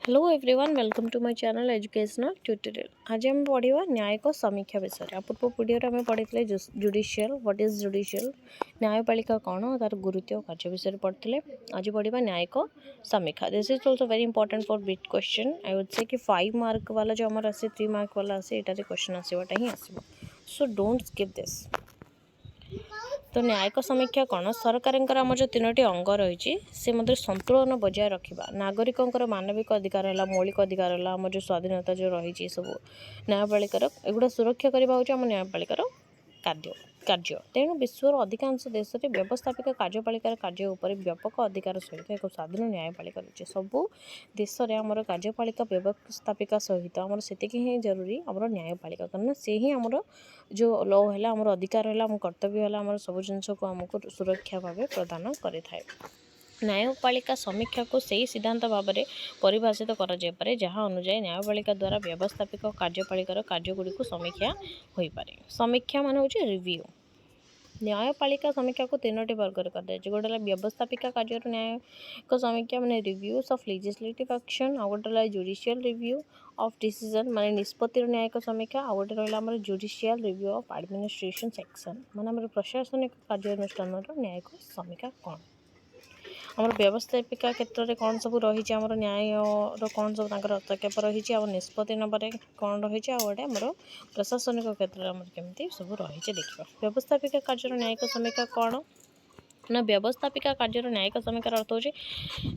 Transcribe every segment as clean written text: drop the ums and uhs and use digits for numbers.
Hello everyone welcome to my channel educational tutorial. आज हम पढ़ा न्यायिक समीक्षा विषय। पूर्व वीडियो आम पढ़ी जुडिशियल व्हाट इज जुडिशियल न्यायपालिका कौन तार गुरुत्व और कार्य विषय पढ़ते। आज पढ़ा न्यायिक समीक्षा। This is also very important for bit question. I would say कि 5 मार्क वाला जो आम आसे 3 मार्क वाला आसे यहाँ क्वेश्चन आसवाटा ही आसो। So don't skip this. तो न्यायिक समीक्षा कौन सरकार आम जो 3टी अंग रही से मध्य संतुलन बजाय रखा नागरिकों मानविक अधिकार है मौलिक अधिकार है आम जो स्वाधीनता जो रही सब न्यायपालिकार एगुड़ा सुरक्षा करने हूँ आम न्यायपालिकार कार्य तेणु विश्वर अधिकांश देश में व्यवस्थापिका कार्यपालिकार कार्य उपर व्यापक अधिकार सहित एक स्वाधीन न्यायपालिका रही सबू देश में आमर कार्यपालिका व्यवस्थापिका सहित आमर से ही जरूरी आमर न्यायपालिका कारण से ही आमर जो लॉ है आमर अधिकार है आम कर्तव्य है आमर सब जिन को आमको सुरक्षा भाव प्रदान करें। न्यायपालिका समीक्षा को सही सिद्धांत भाव में परिभाषित कर जहाँ अनुजाई न्यायपालिका द्वारा व्यवस्थापिक कार्यपालिकार कार्यगुड़ी समीक्षा हो पारे। समीक्षा मान हूँ रिव्यू। न्यायपालिका समीक्षा को 3टी वर्ग कर दिया गोटे व्यवस्थापिका कार्य न्यायिक समीक्षा माने रिव्यूज ऑफ लेजिस्लेटिव एक्शन आ गोटे जुडिशियल रिव्यू ऑफ डिसीजन माने निष्पत्तिर न्यायिक समीक्षा आ गोटे रहा judicial review of administration section माने प्रशासनिक कार्यानुष्ठान न्यायिक समीक्षा कौन आमर व्यवस्थापिका क्षेत्र में कौन सब रही आमर न्याय कौन सब हस्तक्षेप रही आम निष्पत्ति नबार कौन रही गोटे आमर प्रशासनिक क्षेत्र में केमती सब रही देखा। व्यवस्थापिका कार्य न्यायिक समीक्षा कौन ना व्यवस्थापिका कार्य न्यायिक समीक्षार अर्थ हो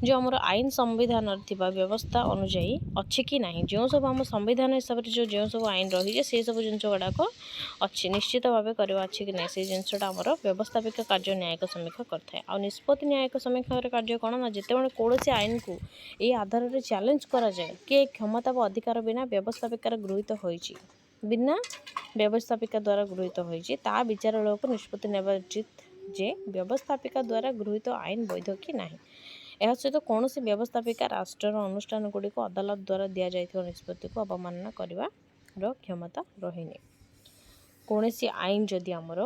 जो आमर आईन संविधान व्यवस्था अनुजाई अच्छी कि ना जो सब आम संविधान हिसाब से जो सब आईन रही से सब जिन गुड़ाक अच्छी निश्चित भाव करवा अच्छी कि ना से जिनसा आमर व्यवस्थापिका कार्य न्यायिक समीक्षा करता है। आ निष्पत्ति न्यायिक समीक्षा कार्य कौन ना जिते कौन आईन को ये आधार में चैलेंज करा जाए कि क्षमता व अधिकार बिना व्यवस्थापिकार गृहीत होइछि बिना व्यवस्थापिका द्वारा गृहीत होइछि ता विचार लोक निष्पत्ति नेबा उचित जे व्यवस्थापिका द्वारा गृहीत आईन वैध कि नहीं। यह सहित कौन सी व्यवस्थापिका राष्ट्र अनुष्ठान गुड़िक अदालत द्वारा दि जाइथिबा निष्पत्ति को अवमानना करिवार क्षमता रहीनि। कौन सी आईन जदि आमर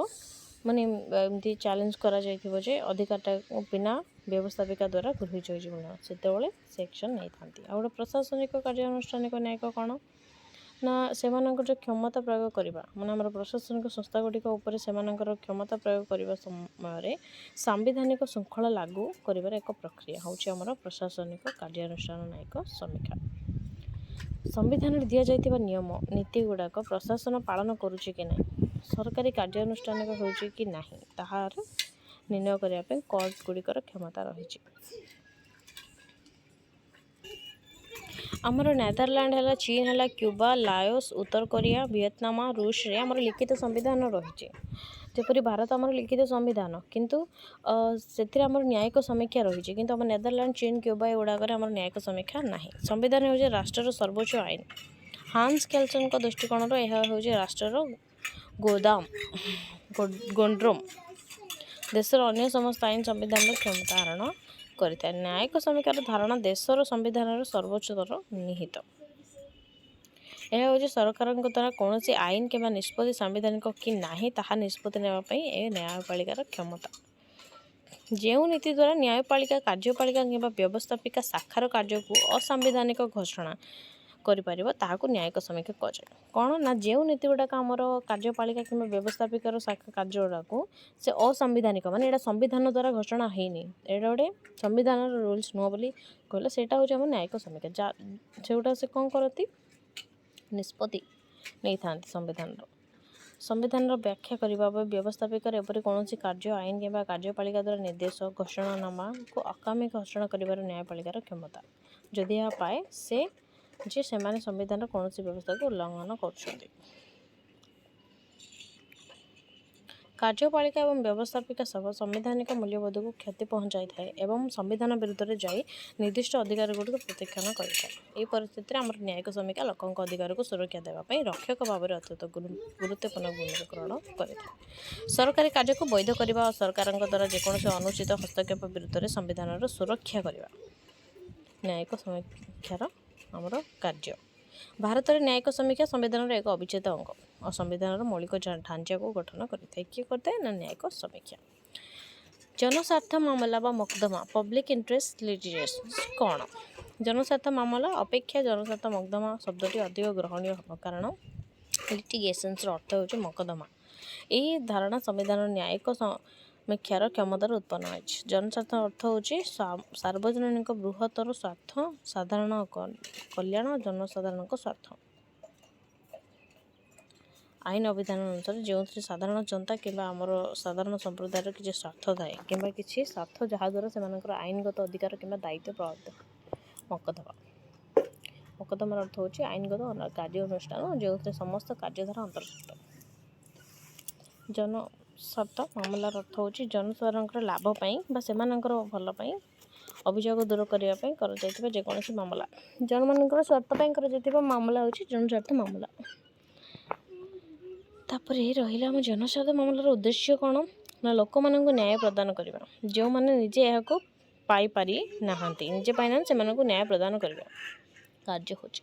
माने एमती चैलेंज करा जाइथिबो जे अधिकारटा बिना व्यवस्थापिका द्वारा गृहीत होइजिबो सेतेबेले से एक्शन नहीं थांती। आ गोटे प्रशासनिक कार्यानुष्ठानिक न्यायिक कौन ना से जो क्षमता प्रयोग करवा माने आमर प्रशासनिक संस्था गुड़िक उपर से क्षमता प्रयोग करने समय सांविधानिक श्रृंखला लागू कर एक प्रक्रिया हूँ आमर प्रशासनिक कार्यानुष्ठान न्यायिक समीक्षा। संविधान दि जाइथिबा नियम नीति गुड़ाक प्रशासन पालन करुच्ची कि नहीं सरकारी कार्यानुष्ठान हो कि नहीं ताहार निर्णय करने कोर्ट गुड़िकर क्षमता रही। आमर नेदरलैंड है चीन है क्यूबा लाओस उत्तर कोरिया वियतनाम रूस रे आमर लिखित संविधान रही जपरी भारत आमर लिखित संविधान किंतु से आमर न्यायिक समीक्षा रही किंतु आम नेदरलैंड चीन क्यूबा एगुड़ाक आमर न्यायिक समीक्षा ना। संविधान हूँ राष्ट्र सर्वोच्च आईन। हांस केल्सन दृष्टिकोण यह हूँ राष्ट्र गोदाम गोंड्रोम देशर अन्य समस्त आईन संविधान क्षमता हरण करता। न्यायिक समीक्षार धारणा देशर संविधान सर्वोच्चतर निहित। यह हूँ सरकार द्वारा कौन सी आईन कि निष्पत्ति संवैधानिक कि नहीं ताहा निष्पत्ति नेबाई न्यायपालिकार क्षमता। जो नीति द्वारा न्यायपालिका कार्यपालिका कि व्यवस्थापिका शाखार कार्य को असंवैधानिक घोषणा करिपारिबो ताहाकु न्यायिक समीक्षा कहुए कौन ना जो नीति गुड़ाक आमर कार्यपालिका कि व्यवस्थापिकार शाखा कार्य गुड़ाक से असंवैधानिक माने एटा संविधान द्वारा घोषणा हैनी एटा गोटे संविधान रूल्स नुह बोली कहले सेटा हूँ आम न्यायिक समीक्षा सेटा से कौन करती निष्पत्ति नहीं था संविधान व्याख्या करने व्यवस्थापिकार एपरी कौन कार्य आईन कि कार्यपालिका द्वारा निर्देश घोषणानामा को अकामी घोषणा कर न्यायपालिकार क्षमता जदि यह पाए से जे सेमाने संविधान कौन सी व्यवस्था को उल्लंघन कर। कार्यपालिका एवं व्यवस्थापिका सब संवैधानिक मूल्यबोध को क्षति पहुँचाई थाए एवं संविधान विरुद्ध में जाई निर्दिष्ट अधिकार गुड़िक प्रत्याख्यान करें। परिस्थिति में आम न्यायिक समीक्षा लोकों अधिकार को सुरक्षा देवाई रक्षक भाव में अत्यंत गुरुत्वपूर्ण भूमिका ग्रहण करें। सरकारी कार्य को वैध करने और सरकार द्वारा जेकोसी अनुचित हस्तक्षेप विरुद्ध में संविधान सुरक्षा करने न्यायिक समीक्षार आमर कार्य। भारत में न्यायिक समीक्षा संविधान एक अविच्छेद अंग और संविधान मौलिक ढांचा को गठन करता किए करता है ना न्यायिक समीक्षा। जनस्वार्थ मामला व मोकदमा पब्लिक इंटरेस्ट लिटिगेशन कौन जनस्वार्थ मामला अपेक्षा जनस्वार्थ मकद्दमा शब्दटी अधिक ग्रहणीय हम कारण लिटिगेशन्स अर्थ होची मकद्दमा। यही धारणा संविधान न्यायिक समीक्षार क्षमतार उत्पन्न होइछि। जनस्वार्थ अर्थ होची सार्वजनिक बृहत्तर स्वार्थ साधारण कल्याण जनसाधारण स्वार्थ। आईन अभिधान अनुसार जो साधारण जनता कि साधारण संप्रदायर किसी स्वार्थ थाए कि किसी स्वार्थ जहाद्वारा से आईनगत अधिकार कि दायित्व प्रभावित मकद्दमा। मकद्दमार अर्थ होची आईनगत कार्यानुष्ठान जो समस्त कार्यधारा अंतर्भुक्त। जनस्वार्थ मामलार अर्थ होची जनसाधारण लाभ से भल अभियोग दूर करने जेकोसी मामला जन मान स्वार्थ मामला होची जनस्वार्थ मामला। तापर रहा आम जनस्वार्थ मामलार उद्देश्य कौन ना लोक मान न्याय प्रदान करवा जो मैंने निजे यह पाई नहांती निजे पाई ना से न्याय प्रदान करवा कार्य होची।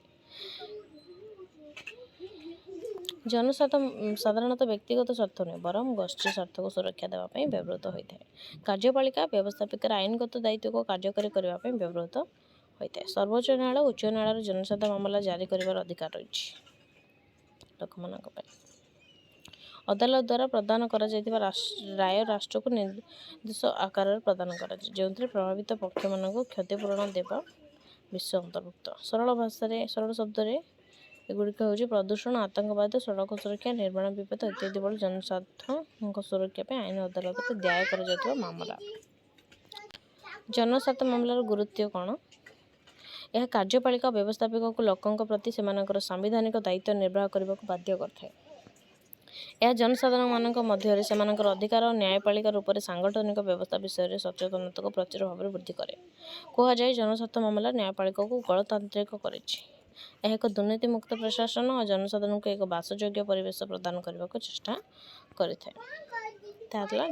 जनस्वार्थ साधारणतः व्यक्तिगत स्वार्थ नुहे बरं गोष्ठी स्वार्थ को सुरक्षा देवाई व्यवहृत होता है। कार्यपालिका व्यवस्थापिकार आईनगत दायित्व को कार्यकारी करने व्यवहृत होता है। सर्वोच्च न्यायालय उच्च न्यायालय जनस्वार्थ मामला जारी कर अधिकार रही लोक मान। अदालत द्वारा प्रदान राय राष्ट्र को निर्देश आकार प्रदान कर जो प्रभावित पक्ष मान क्षतिपूरण देवा विषय अंतर्भुक्त। सरल भाषा सरल शब्द एगुड़िक हूँ प्रदूषण आतंकवाद सड़क सुरक्षा निर्माण विपद इत्यादि बड़ी जनस्वार्थ सुरक्षा आईन अदालत को दायर कर मामला। जनस्वार्थ मामलार गुरुत्व कौन यह कार्यपालिका व्यवस्थापिक को लोकों प्रति सेमानकर संवैधानिक दायित्व निर्वाह करने को बाध्य करता है। यह जनसाधारण मानक मध्य से अधिकार और न्यायपालिका रूप से सांगठनिक व्यवस्था विषय सचेतनता को प्रचुर भाव में वृद्धि करे। कहुए जनस्वार्थ मामला न्यायपालिका को गणतांत्रिक कर एक दुर्नीति मुक्त प्रशासन और जनसाधारण को एक बासयोग्य परिवेश प्रदान करने को चेष्टा करें।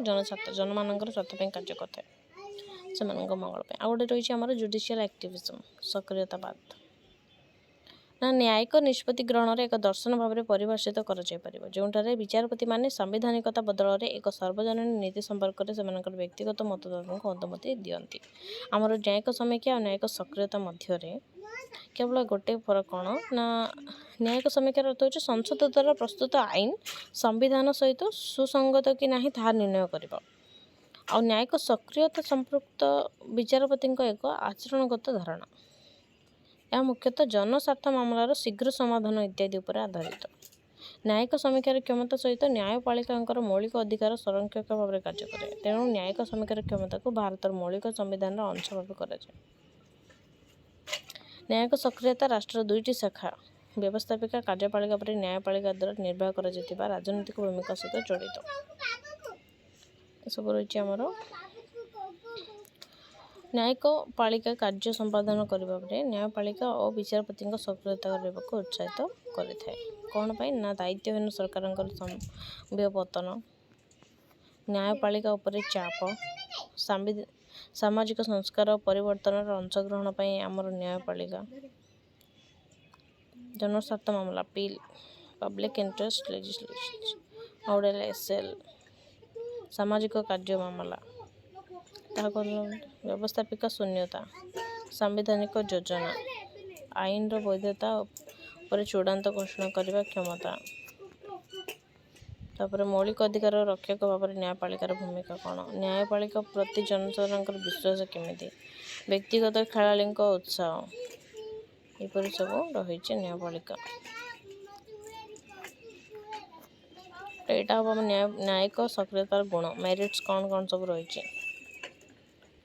जनस्वार्थ जन मान स्वार्थ कार्य करता है से मंगल आ गए रही आम जुडिशियल एक्टिविज्म सक्रियतावाद ना न्यायिक निष्पत्ति ग्रहण एक दर्शन भाव में परिभाषित कर विचारपति माने संवैधानिकता बदल में एक सार्वजनिक नीति संपर्क में व्यक्तिगत मतदान को अनुमति दियंती। आमर न्यायिक समीक्षा और न्यायिक सक्रियता मध्य केवल गोटे फरक कौन ना न्यायिक समीक्षार अर्थ होची संसद द्वारा प्रस्तुत आईन संविधान सहित सुसंगत कि ना ता निर्णय कर आ न्यायिक सक्रियता संपृक्त विचारपति एक आचरणगत धारणा। यह मुख्यतः जनस्वार्थ मामलार शीघ्र समाधान इत्यादि पर आधारित। न्यायिक समीक्षार क्षमता सहित न्यायपालिका मौलिक अधिकार संरक्षक भाव में कार्य करे तेणु न्यायिक समीक्षार क्षमता को भारत मौलिक संविधान अंश भाव कर। न्यायिक सक्रियता राष्ट्र दुईटी शाखा व्यवस्थापिका कार्यपालिका पर न्यायपालिका द्वारा निर्वाह कर राजनीतिक भूमिका सहित जड़ित सब रही आमर न्यायिक पालिका कार्य संपादन करने न्यायपालिका और विचारपति सक्रियता करने को उत्साहित करें कौन पाई ना दायित्वहीन सरकार संभव पतन न्यायपालिका उपर चाप सामाजिक संस्कार और परिवर्तन अंशग्रहण आमर न्यायपालिका। जनस्वार्थ मामला पिल पब्लिक इंटरेस्ट लेजिस्लेशन आउडेल एसएल सामाजिक कार्य मामला व्यवस्थापिका शून्यता संवैधानिक योजना आईन वैधता पर चूड़ांत घोषणा करने क्षमता तापर मौलिक अधिकार रक्षक भाव में न्यायपालिकार भूमिका कौन न्यायपालिका प्रति जनसाधारण विश्वास केमिति व्यक्तिगत खेलाड़ी उत्साह यहपरी सब रही न्यायपालिका। यहाँ हम न्यायिक सक्रियतार गुण मेरिट्स कौन कौन सब रही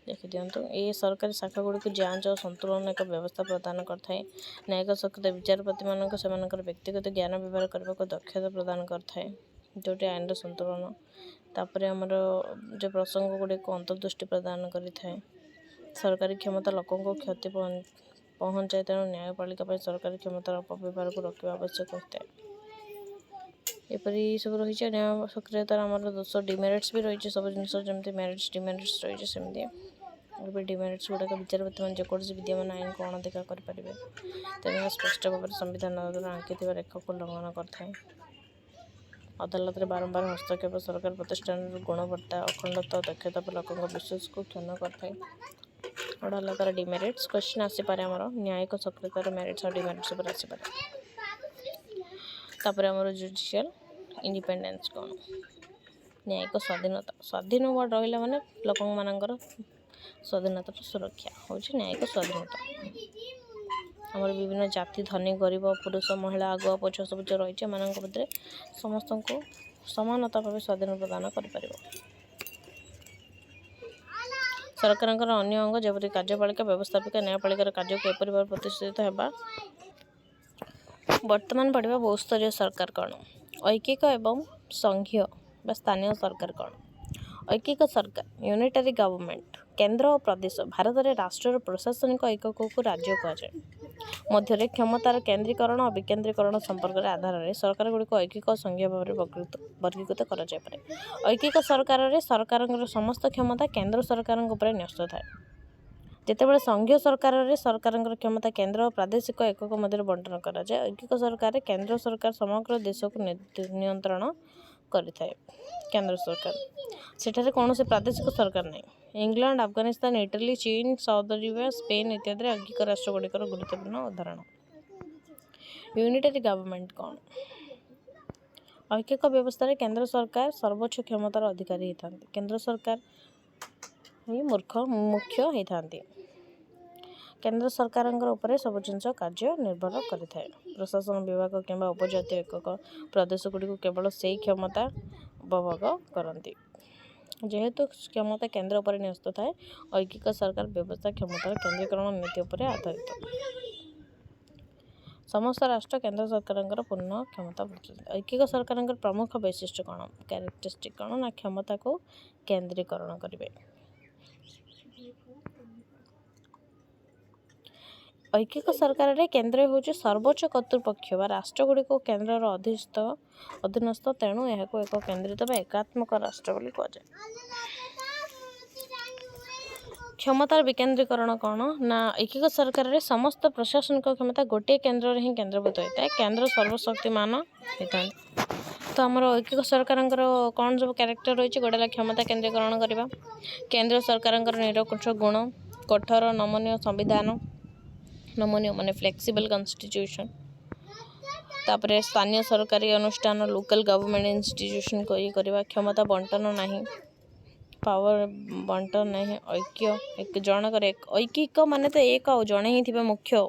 देखी दिंतु ये सरकारी शाखा गुड़ी को जांच और संतुलन एक व्यवस्था प्रदान करता है। न्यायिक सक्रियता विचारपति मानक से व्यक्तिगत ज्ञान व्यवहार करने को दक्षता प्रदान करता है जोटी आईन संतुलन तापर आमर जो प्रसंग गुड़ी को अंतर्दृष्टि प्रदान करें। सरकारी क्षमता लोकों को क्षति पहुँचाए तेणु न्यायपालिका सरकारी क्षमतार अपव्यवहार को रोकवा आवश्यक होता है। एपरी सब रही न्याय सक्रियतार आमर दोष डिमेरिट्स भी रही सब जिन जमी मेरिट्स डिमेरिट्स रही सेमती डिमेरिट्स गुड़ाक विचारपति मैंने जेकोसी विद्यमान आईन को अणदेखा करेंगे तेणु स्पष्ट भाव में संविधान द्वारा आंकित रेखा को लंघन करता है। अदालत में बारंबार हस्तक्षेप सरकार प्रतिष्ठान गुणवत्ता अखंडता और दक्षता पर लोगों विश्वास को क्षुण्ण करता है। गोटा तार डिमेरिट्स क्वेश्चन आसीपे आमर न्यायिक सक्रियतार मेरिट्स और डिमेरिट्स पर आसीपे तापर आमर जुडिशियल इंडिपेंडेंस कौन न्यायिक स्वाधीनता स्वाधीन वर्ड रहा माने लोक मानकर स्वाधीनतार सुरक्षा हूँ न्यायिक स्वाधीनता आमर विभिन्न जाति धनी गरीब पुरुष महिला आगुआ पछ सब जो रही है समस्त को समानता भाव स्वाधीन प्रदान कर सरकार अन्य अंग जपरी कार्यपालिका व्यवस्थापिका न्यायपालिकार कार्य को एपरी भाव प्रतिष्ठित होगा वर्तमान पढ़ा बहुस्तरीय सरकार कौन ऐकिक एवं संघीय स्थानीय सरकार कौन ऐकिक सरकार यूनिटरी गवर्नमेंट केंद्र और प्रदेश भारत में राष्ट्र प्रशासनिक एकक को राज्य कहुए मध्य क्षमतार केन्द्रीकरण और विकेन्द्रीकरण संपर्क आधार में सरकार गुड़िक ऐकिक संघीय भाव में वर्गीकृत कर ऐकिक सरकार सरकार समस्त क्षमता केंद्र सरकार न्यस्त थाए जितेबाला संघीय सरकार सरकार क्षमता केंद्र और प्रादेशिक एकक मध्य बंटन कराए ऐकिक सरकार केंद्र सरकार समग्र देश को नियंत्रण करें केंद्र सरकार सेठारे कौन से प्रादेशिक सरकार नहीं इंग्लैंड अफगानिस्तान इटली चीन साउथ अरेबिया स्पेन इत्यादि ऐकिक राष्ट्र गुड़िकर गुरुत्वपूर्ण उदाहरण यूनिटरी गवर्नमेंट कौन ऐकिक व्यवस्था केंद्र सरकार सर्वोच्च क्षमतार अधिकारी होता केंद्र सरकार ही मुख्य होता केंद्र सरकार उपर सब जिन कार्य निर्भर करें प्रशासन विभाग कि उपजातीय एकक प्रदेश गुड़ी केवल से क्षमता उपभोग करती जेहेतु क्षमता केंद्र उपर न्यस्त थाए ऐकिक सरकार व्यवस्था क्षमतार केन्द्रीकरण नीति उपर आधारित समस्त राष्ट्र केंद्र सरकार पूर्ण क्षमता ऐकिक सरकार प्रमुख वैशिष्ट्य कौन कैरेक्टरिस्टिक कौन ना क्षमता को केन्द्रीकरण करेंगे ऐकिक सरकार रे केंद्र हूँ सर्वोच्च कर्तृपक्ष व राष्ट्रगुड़ी को केंद्र अधीनस्थ तेणु यह एक केन्द्रित एकात्मक राष्ट्र बोली कहुए क्षमतार विकेन्द्रीकरण कौन ना ऐकिक सरकार रे समस्त प्रशासनिक क्षमता गोटे केन्द्र ही केन्द्रीभूत होता है केंद्र सर्वशक्तिमान होता है तो आमर ऐकिक सरकार कौन सब क्यारेक्टर रही गोटे क्षमता केन्द्रीकरण करवा केंद्र सरकार निरपेक्ष गुण कठोर नमनीय संविधान नमनीय माने फ्लेक्सिबल कॉन्स्टिट्यूशन तापरे स्थानीय सरकारी अनुष्ठान लोकल गवर्नमेंट इंस्टीट्यूशन को ये करवा क्षमता बंटन नहीं पावर बंटन नहीं ऐक्य एक जनकर ऐकिक माने तो एक आउ जड़े ही थे मुख्य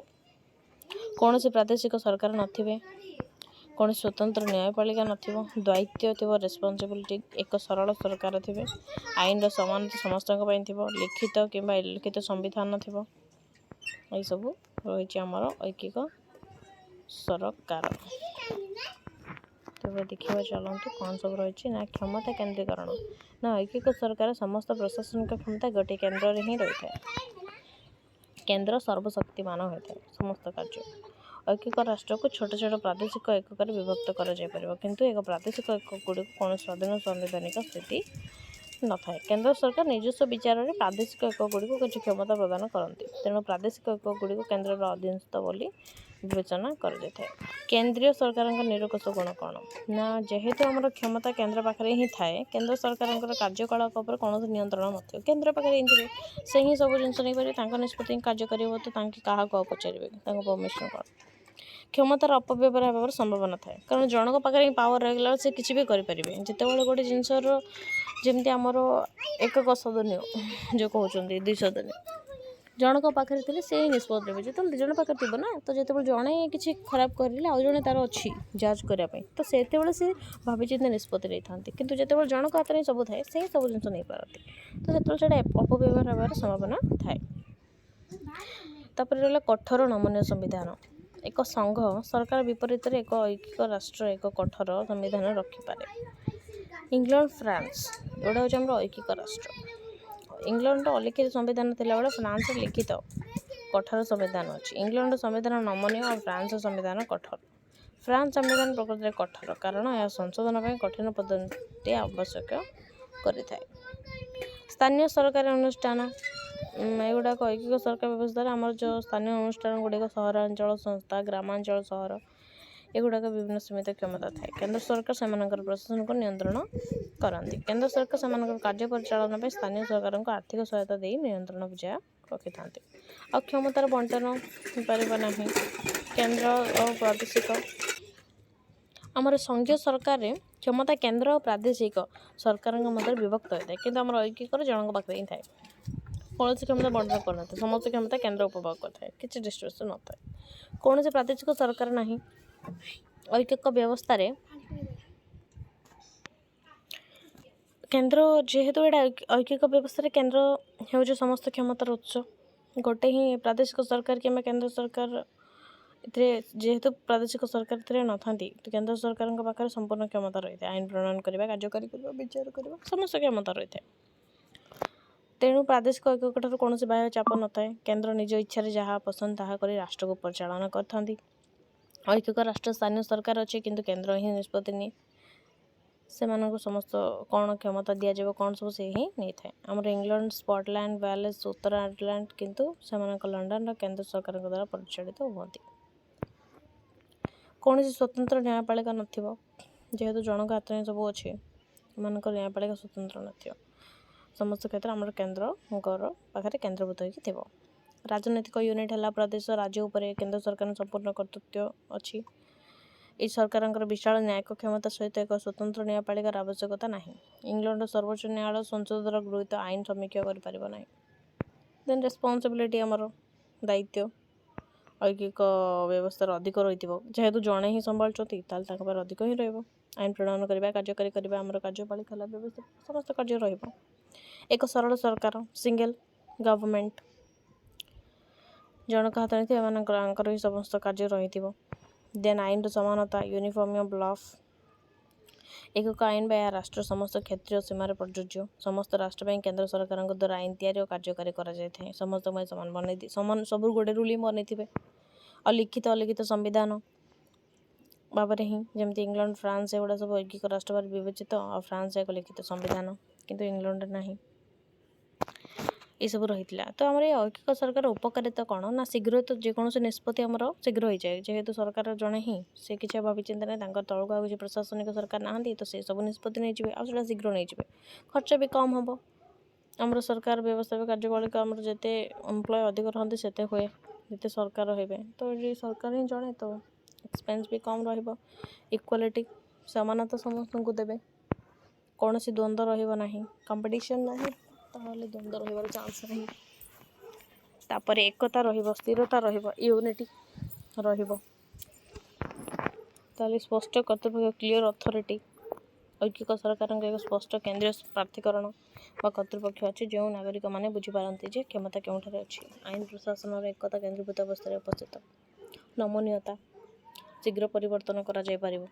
कौन से प्रादेशिक सरकार नथिबे कौन स्वतंत्र न्यायपालिका नथिबो दायित्व थिबो रेस्पॉन्सिबिलिटी एक सरल सरकार थिबे आईन समानता समस्त थिबो लिखित किंबा अलिखित संविधान थिबो ये सब रही आमर ऐकिक सरकार तेज देखा चलतु कौन सब रही ना क्षमता केन्द्रीकरण ना ऐकिक सरकार समस्त प्रशासनिक क्षमता गोटे केन्द्र ही रही है केन्द्र सर्वशक्तिमान होता है समस्त कार्य ऐकिक राष्ट्र को छोट छोट प्रादेशिक एकक विभक्त कर किंतु एक प्रादेशिक एकक गुड़ी कौन स्वाधीन संवैधानिक स्थिति न था केंद्र सरकार निजस्व विचार में प्रादेशिक एकक गुड़ी को किसी क्षमता प्रदान करती तेणु प्रादेशिक एकक गुड़ी को केन्द्र अधीनस्थ बोली विवेचना कर केंद्रीय सरकार निरपेक्ष गुण कौन ना जेहेतु आम क्षमता केंद्र पाखे ही थाए केंद्र सरकार कार्यकलाप पर कौन नियंत्रण न केंद्र पाखे ही थे से ही सब जिन नहीं पारे निष्पत्ति कार्य कर क्या पचारे परमिशन कौन क्षमतार अपव्यवहार होवर संभावना थाए कारण जनक पाखे पावर रही से किसी भी करेंगे जितेबाला गोटे जिनसर जमी आमर एकक सदन्य जो कहते 2 सदन्य जनक पाखे थे से ही निष्पत्ति ने जो दिज पाखे थी ना तो जिते जड़े किसी खराब कर आउ जड़े तार अच्छी जांच करने तो से सी भावी चिंता निष्पत्ति नहीं था कि जिते जनक हाथ में सब थाए से सब जिन नहीं पारती तो से अपव्यवहार होवर संभावना थाए तापर रहा कठोर नमनीय संविधान एक संघ सरकार विपरीत एक ऐकिक राष्ट्र एक कठोर संविधान रखिपारे इंग्लैंड फ्रांस जोड़ा हूँ ऐकिक राष्ट्र इंग्लैंड अलिखित संविधान थिला बेले फ्रांस लिखित कठोर संविधान अच्छी इंग्लैंड संविधान नमनीय और फ्रांस संविधान कठोर फ्रांस संविधान प्रकृति में कठोर कारण यह संशोधन में कठिन पद्धति आवश्यक करें स्थानीय सरकारी अनुष्ठान एगुड़ाक ऐकिक सरकार व्यवस्था आमर जो स्थानीय अनुष्ठान गुड़िक सहरांचल संस्था ग्रामांचल सहर एगुड़ाक विभिन्न सीमित क्षमता थाए केंद्र सरकार से प्रशासन को नियंत्रण करती केंद्र सरकार से कार्य परिचालन स्थानीय सरकार को आर्थिक सहायता दे नियंत्रण बुझा ରଖିଥାନ୍ତି। ଆଉ କ୍ଷମତାର ବଣ୍ଟନ ହୋଇପାରିବ ନାହିଁ। କେନ୍ଦ୍ର ଓ ପ୍ରାଦେଶିକ ଆମର ସଂଘୀୟ ସରକାରରେ କ୍ଷମତା କେନ୍ଦ୍ର ଓ ପ୍ରାଦେଶିକ ସରକାରଙ୍କ ମଧ୍ୟରେ ବିଭକ୍ତ ହୋଇଥାଏ, କିନ୍ତୁ ଆମର ଐକିକର ଜଣଙ୍କ ପାଖରେ ହିଁ ଥାଏ। କୌଣସି କ୍ଷମତା ବଣ୍ଟନ କରିନଥାଏ, ସମସ୍ତ କ୍ଷମତା କେନ୍ଦ୍ର ଉପଭୋଗ କରିଥାଏ, କିଛି ଡିଷ୍ଟ୍ରିବ୍ୟୁସନ୍ ନଥାଏ। କୌଣସି ପ୍ରାଦେଶିକ ସରକାର ନାହିଁ। ଐକିକ ବ୍ୟବସ୍ଥାରେ କେନ୍ଦ୍ର ଯେହେତୁ ଏଇଟା ଐକିକ ବ୍ୟବସ୍ଥାରେ କେନ୍ଦ୍ର ହେଉଛି ସମସ୍ତ କ୍ଷମତାର ଉତ୍ସ। ଗୋଟେ ହିଁ ପ୍ରାଦେଶିକ ସରକାର କିମ୍ବା କେନ୍ଦ୍ର ସରକାର ଏଥିରେ ଯେହେତୁ ପ୍ରାଦେଶିକ ସରକାର ଏଥିରେ ନଥାନ୍ତି, କେନ୍ଦ୍ର ସରକାରଙ୍କ ପାଖରେ ସମ୍ପୂର୍ଣ୍ଣ କ୍ଷମତା ରହିଥାଏ। ଆଇନ ପ୍ରଣୟନ କରିବା, କାର୍ଯ୍ୟକାରୀ କରିବା, ବିଚାର କରିବା, ସମସ୍ତ କ୍ଷମତା ରହିଥାଏ। ତେଣୁ ପ୍ରାଦେଶିକ ଐକିକ ଠାରୁ କୌଣସି ବାହ୍ୟ ଚାପ ନଥାଏ। କେନ୍ଦ୍ର ନିଜ ଇଚ୍ଛାରେ ଯାହା ପସନ୍ଦ ତାହା କରି ରାଷ୍ଟ୍ରକୁ ପରିଚାଳନା କରିଥାନ୍ତି। ଐକିକ ରାଷ୍ଟ୍ର ସ୍ଥାନୀୟ ସରକାର ଅଛି, କିନ୍ତୁ କେନ୍ଦ୍ର ହିଁ ନିଷ୍ପତ୍ତି ନିଏ। ସେମାନଙ୍କୁ ସମସ୍ତ କ'ଣ କ୍ଷମତା ଦିଆଯିବ କ'ଣ ସବୁ ସେ ହିଁ ନେଇଥାଏ। ଆମର ଇଂଲଣ୍ଡ, ସ୍କଟଲ୍ୟାଣ୍ଡ, ୱେଲ୍ସ, ଉତ୍ତର ଆୟାର୍ଲାଣ୍ଡ କିନ୍ତୁ ସେମାନଙ୍କ ଲଣ୍ଡନର କେନ୍ଦ୍ର ସରକାରଙ୍କ ଦ୍ୱାରା ପରିଚାଳିତ ହୁଅନ୍ତି। କୌଣସି ସ୍ୱତନ୍ତ୍ର ନ୍ୟାୟପାଳିକା ନଥିବ। ଯେହେତୁ ଜଣଙ୍କ ହାତରେ ହିଁ ସବୁ ଅଛି, ଏମାନଙ୍କର ନ୍ୟାୟପାଳିକା ସ୍ୱତନ୍ତ୍ର ନଥିବ। ସମସ୍ତ କ୍ଷେତ୍ରରେ ଆମର କେନ୍ଦ୍ରଙ୍କର ପାଖରେ କେନ୍ଦ୍ରଭୂତ ହୋଇକି ଥିବ। ରାଜନୈତିକ ୟୁନିଟ୍ ହେଲା ପ୍ରଦେଶ। ରାଜ୍ୟ ଉପରେ କେନ୍ଦ୍ର ସରକାରଙ୍କ ସମ୍ପୂର୍ଣ୍ଣ କର୍ତ୍ତୃତ୍ୱ ଅଛି। ଏହି ସରକାରଙ୍କର ବିଶାଳ ନ୍ୟାୟିକ କ୍ଷମତା ସହିତ ଏକ ସ୍ୱତନ୍ତ୍ର ନ୍ୟାୟପାଳିକାର ଆବଶ୍ୟକତା ନାହିଁ। ଇଂଲଣ୍ଡର ସର୍ବୋଚ୍ଚ ନ୍ୟାୟାଳୟ ସଂସଦର ଗୃହୀତ ଆଇନ ସମୀକ୍ଷା କରିପାରିବ ନାହିଁ। ଦେନ୍ ରେସ୍ପନ୍ସିବିଲିଟି ଆମର ଦାୟିତ୍ୱ ଐକିକ ବ୍ୟବସ୍ଥାର ଅଧିକ ରହିଥିବ। ଯେହେତୁ ଜଣେ ହିଁ ସମ୍ଭାଳୁଛନ୍ତି, ତାହେଲେ ତାଙ୍କ ପାଖରେ ଅଧିକ ହିଁ ରହିବ। ଆଇନ ପ୍ରଣୟନ କରିବା, କାର୍ଯ୍ୟକାରୀ କରିବା, ଆମର କାର୍ଯ୍ୟପାଳିକା ହେଲା ବ୍ୟବସ୍ଥା, ସମସ୍ତ କାର୍ଯ୍ୟ ରହିବ। ଏକ ସରଳ ସରକାର, ସିଙ୍ଗଲ ଗଭର୍ଣ୍ଣମେଣ୍ଟ ଜଣଙ୍କ ହାତରେ ଥିବ, ଏମାନଙ୍କର ହିଁ ସମସ୍ତ କାର୍ଯ୍ୟ ରହିଥିବ। ଦେନ୍ ଆଇନର ସମାନତା, ୟୁନିଫର୍ମ ଅଫ୍ ଲଫ୍। ଏକକ ଆଇନ ବା ଏହା ରାଷ୍ଟ୍ର ସମସ୍ତ କ୍ଷେତ୍ରୀୟ ସୀମାରେ ପ୍ରଯୁଜ୍ୟ। ସମସ୍ତ ରାଷ୍ଟ୍ର ପାଇଁ କେନ୍ଦ୍ର ସରକାରଙ୍କ ଦ୍ୱାରା ଆଇନ ତିଆରି ଓ କାର୍ଯ୍ୟକାରୀ କରାଯାଇଥାଏ। ସମସ୍ତଙ୍କ ପାଇଁ ସମାନ ସବୁ ଗୋଟେ ରୁଲ୍ ହିଁ ବନେଇଥିବେ। ଆଉ ଲିଖିତ ଅଲିଖିତ ସମ୍ବିଧାନ ଭାବରେ ହିଁ, ଯେମିତି ଇଂଲଣ୍ଡ, ଫ୍ରାନ୍ସ ଏଗୁଡ଼ା ସବୁ ଐକିକ ରାଷ୍ଟ୍ର ଭାବରେ ବିବେଚିତ। ଆଉ ଫ୍ରାନ୍ସ ଏକ ଲିଖିତ ସମ୍ବିଧାନ, କିନ୍ତୁ ଇଂଲଣ୍ଡରେ ନାହିଁ। ଏସବୁ ରହିଥିଲା। ତ ଆମର ଏ ଐକିକ ସରକାର ଉପକାରିତା କ'ଣ ନା, ଶୀଘ୍ର ତ ଯେକୌଣସି ନିଷ୍ପତ୍ତି ଆମର ଶୀଘ୍ର ହୋଇଯାଏ। ଯେହେତୁ ସରକାର ଜଣେ ହିଁ, ସେ କିଛି ଭାବିଚିନ୍ତା ନାହିଁ, ତାଙ୍କର ତଳକୁ ଆଉ କିଛି ପ୍ରଶାସନିକ ସରକାର ନାହାନ୍ତି, ତ ସେ ସବୁ ନିଷ୍ପତ୍ତି ନେଇଯିବେ ଆଉ ସେଇଟା ଶୀଘ୍ର ନେଇଯିବେ। ଖର୍ଚ୍ଚ ବି କମ୍ ହେବ। ଆମର ସରକାର ବ୍ୟବସ୍ଥା ବି କାର୍ଯ୍ୟପାଳିକା ଆମର ଯେତେ ଏମ୍ପ୍ଲୟ ଅଧିକ ରହନ୍ତି ସେତେ ହୁଏ, ଯେତେ ସରକାର ହେବେ। ତ ଏଠି ସରକାର ହିଁ ଜଣେ, ତ ଏକ୍ସପେନ୍ସ ବି କମ୍ ରହିବ। ଇକ୍ୱାଲିଟି, ସମାନତା ସମସ୍ତଙ୍କୁ ଦେବେ। କୌଣସି ଦ୍ୱନ୍ଦ୍ୱ ରହିବ ନାହିଁ, କମ୍ପିଟିସନ୍ ନାହିଁ, ତାହେଲେ ଦ୍ୱନ୍ଦ୍ୱ ରହିବାର ଚାନ୍ସ ନାହିଁ। ତାପରେ ଏକତା ରହିବ, ସ୍ଥିରତା ରହିବ, ୟୁନିଟି ରହିବ। ତାହେଲେ ସ୍ପଷ୍ଟ କର୍ତ୍ତୃପକ୍ଷ, କ୍ଲିଅର ଅଥରିଟି। ଐକିକ ସରକାରଙ୍କ ଏକ ସ୍ପଷ୍ଟ କେନ୍ଦ୍ରୀୟ ପ୍ରାଧିକରଣ ବା କର୍ତ୍ତୃପକ୍ଷ ଅଛି, ଯେଉଁ ନାଗରିକମାନେ ବୁଝିପାରନ୍ତି ଯେ କ୍ଷମତା କେଉଁଠାରେ ଅଛି। ଆଇନ ପ୍ରଶାସନର ଏକତା କେନ୍ଦ୍ରୀଭୂତ ଅବସ୍ଥାରେ ଉପସ୍ଥିତ। ନମନୀୟତା, ଶୀଘ୍ର ପରିବର୍ତ୍ତନ କରାଯାଇପାରିବ।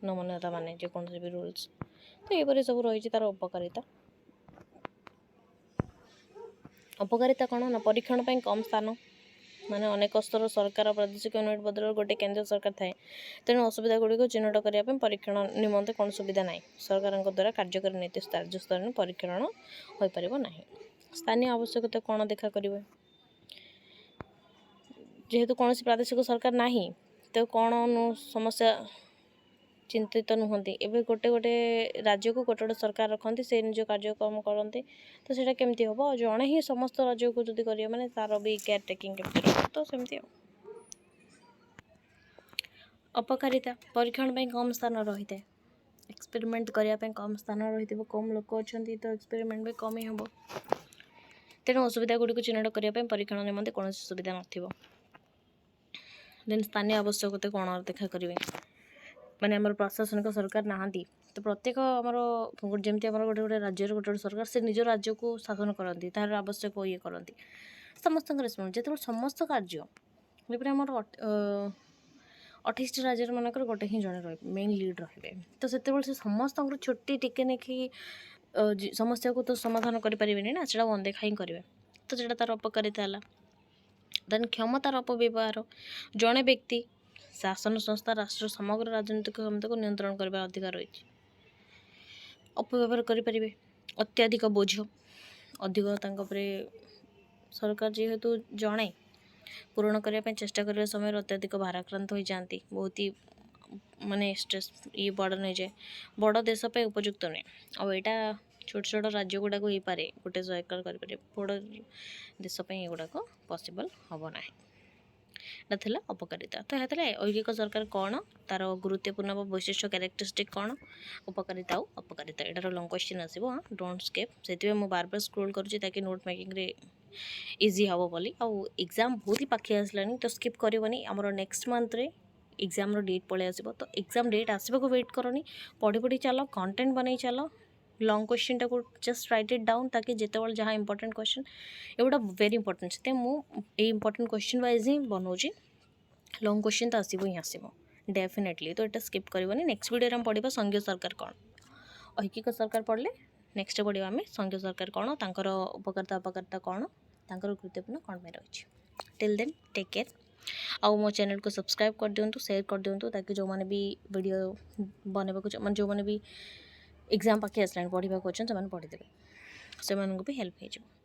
ନମନୀୟତା ମାନେ ଯେକୌଣସି ବି ରୁଲ୍ସ। ତ ଏହିପରି ସବୁ ରହିଛି ତା'ର ଉପକାରିତା। ଅପକାରିତା କ'ଣ ନା, ପରୀକ୍ଷଣ ପାଇଁ କମ୍ ସ୍ଥାନ। ମାନେ ଅନେକ ସ୍ତର ସରକାର ପ୍ରାଦେଶିକ ୟୁନିଟ୍ ବଦଳରେ ଗୋଟିଏ କେନ୍ଦ୍ରୀୟ ସରକାର ଥାଏ। ତେଣୁ ଅସୁବିଧାଗୁଡ଼ିକୁ ଚିହ୍ନଟ କରିବା ପାଇଁ ପରୀକ୍ଷଣ ନିମନ୍ତେ କୌଣସି ସୁବିଧା ନାହିଁ। ସରକାରଙ୍କ ଦ୍ୱାରା କାର୍ଯ୍ୟକାରୀ ନୀତି ରାଜ୍ୟସ୍ତରରେ ପରୀକ୍ଷଣ ହୋଇପାରିବ ନାହିଁ। ସ୍ଥାନୀୟ ଆବଶ୍ୟକତା କ'ଣ ଦେଖା କରିବେ? ଯେହେତୁ କୌଣସି ପ୍ରାଦେଶିକ ସରକାର ନାହିଁ, ତ କ'ଣ ସମସ୍ୟା ଚିନ୍ତିତ ନୁହନ୍ତି। ଏବେ ଗୋଟେ ରାଜ୍ୟକୁ ଗୋଟେ ସରକାର ରଖନ୍ତି, ସେ ନିଜ କାର୍ଯ୍ୟକ୍ରମ କରନ୍ତି। ତ ସେଇଟା କେମିତି ହେବ? ଜଣେ ହିଁ ସମସ୍ତ ରାଜ୍ୟକୁ ଯଦି କରିବେ, ମାନେ ତା'ର ବି କେୟାର ଟେକିଂ କେମିତି ରହିବ, ତ ସେମିତି ଆଉ। ଅପକାରିତା, ପରୀକ୍ଷଣ ପାଇଁ କମ୍ ସ୍ଥାନ ରହିଥାଏ। ଏକ୍ସପେରିମେଣ୍ଟ କରିବା ପାଇଁ କମ୍ ସ୍ଥାନ ରହିଥିବ, କମ୍ ଲୋକ ଅଛନ୍ତି, ତ ଏକ୍ସପେରିମେଣ୍ଟ ବି କମ୍ ହିଁ ହେବ। ତେଣୁ ଅସୁବିଧାଗୁଡ଼ିକୁ ଚିହ୍ନଟ କରିବା ପାଇଁ ପରୀକ୍ଷଣ ନିମନ୍ତେ କୌଣସି ସୁବିଧା ନଥିବ। ଦେନ୍ ସ୍ଥାନୀୟ ଆବଶ୍ୟକତା କ'ଣ ଦେଖା କରିବେ? ମାନେ ଆମର ପ୍ରଶାସନିକ ସରକାର ନାହାନ୍ତି, ତ ପ୍ରତ୍ୟେକ ଆମର ଯେମିତି ଆମର ଗୋଟେ ରାଜ୍ୟର ଗୋଟେ ସରକାର, ସେ ନିଜ ରାଜ୍ୟକୁ ଶାସନ କରନ୍ତି, ତାହାର ଆବଶ୍ୟକ ଇଏ କରନ୍ତି। ସମସ୍ତଙ୍କ ରେସ୍ପନ୍ସ, ଯେତେବେଳେ ସମସ୍ତ କାର୍ଯ୍ୟ, ଯେପରି ଆମର 28ଟି ରାଜ୍ୟର ମାନଙ୍କର ଗୋଟେ ହିଁ ଜଣେ ରହିବେ, ମେନ୍ ଲିଡ୍ ରହିବେ। ତ ସେତେବେଳେ ସେ ସମସ୍ତଙ୍କର ଛୁଟି ଟିକେ ନେଇକି ସମସ୍ୟାକୁ ତ ସମାଧାନ କରିପାରିବେନି ନା, ସେଇଟା ଅଣଦେଖା ହିଁ କରିବେ। ତ ସେଇଟା ତା'ର ଅପକାରିତା ହେଲା। ଦେନ୍ କ୍ଷମତାର ଅପବ୍ୟବହାର, ଜଣେ ବ୍ୟକ୍ତି, ଶାସନ ସଂସ୍ଥା, ରାଷ୍ଟ୍ର ସମଗ୍ର ରାଜନୈତିକ କ୍ଷମତାକୁ ନିୟନ୍ତ୍ରଣ କରିବା ଅଧିକାର ରହିଛି। ଅପବ୍ୟବହାର କରିପାରିବେ। ଅତ୍ୟଧିକ ବୋଝ, ଅଧିକ ତାଙ୍କ ଉପରେ ସରକାର ଯେହେତୁ ଜଣେ ପୂରଣ କରିବା ପାଇଁ ଚେଷ୍ଟା କରିବା ସମୟରେ ଅତ୍ୟଧିକ ଭାରାକ୍ରାନ୍ତ ହୋଇଯାଆନ୍ତି। ବହୁତ ମାନେ ଷ୍ଟ୍ରେସ୍ ବର୍ଡ଼ନ୍ ହୋଇଯାଏ। ବଡ଼ ଦେଶ ପାଇଁ ଉପଯୁକ୍ତ ନୁହେଁ। ଆଉ ଏଇଟା छोट छोट राज्य गुड़ाक हो पारे गोटे सरकार करें बड़ देशपाई एगुड़ाक पॉसिबल हम ना था अपकारिता तो यहाँ ऐकिक सरकार कौन तार गुरुत्वपूर्ण वैशिष्ट्य कैरेक्टरिस्टिक कौन उपकारिता और अपकारिता एटार लंग क्वेश्चन आसो हाँ डोंट स्केप से मुझे बार बार स्क्रोल करुँची ताकि नोट मेकिंग रे इजी हम बोली आउ एग्जाम बहुत ही पाखे आसलानी तो स्किप करनी आमर नेक्स्ट मंथ रे एग्जाम डेट पलि आसो तो एग्जाम डेट आसवाक वेट करनी पढ़ी पढ़ी चलो कंटेंट बन चलो लंग क्वेश्चन टाक जस्ट राइट इट डाउन ताकि जिते जहाँ इंपोर्टेंट क्वेश्चन एगुड़ा वेरी इंपोर्टेंट से मुझे इंपोर्टेंट क्वेश्चन वाइज ही बनाऊँगी लंग क्वेश्चन तो आसो ही आसो डेफिनेटली तो यहाँ स्किप करनी नेक्स्ट वीडियो हम पढ़ा संघीय सरकार कौन ऐकिक सरकार पढ़ले नेक्स्ट पढ़ा आम संघीय सरकार कौन तांकर उपकारिता अपकारिता कौन तांकर गुरुत्वपूर्ण कौन में रही टिल देन टेक केयर आउ मो चैनल को सब्सक्राइब कर दिंतु शेयर कर दिंतु ताकि जो मैंने भी वीडियो बनवाक जो मैंने भी एग्जाम पाखे आसला पढ़ा से पढ़ीदेवे से भी हेल्प हो।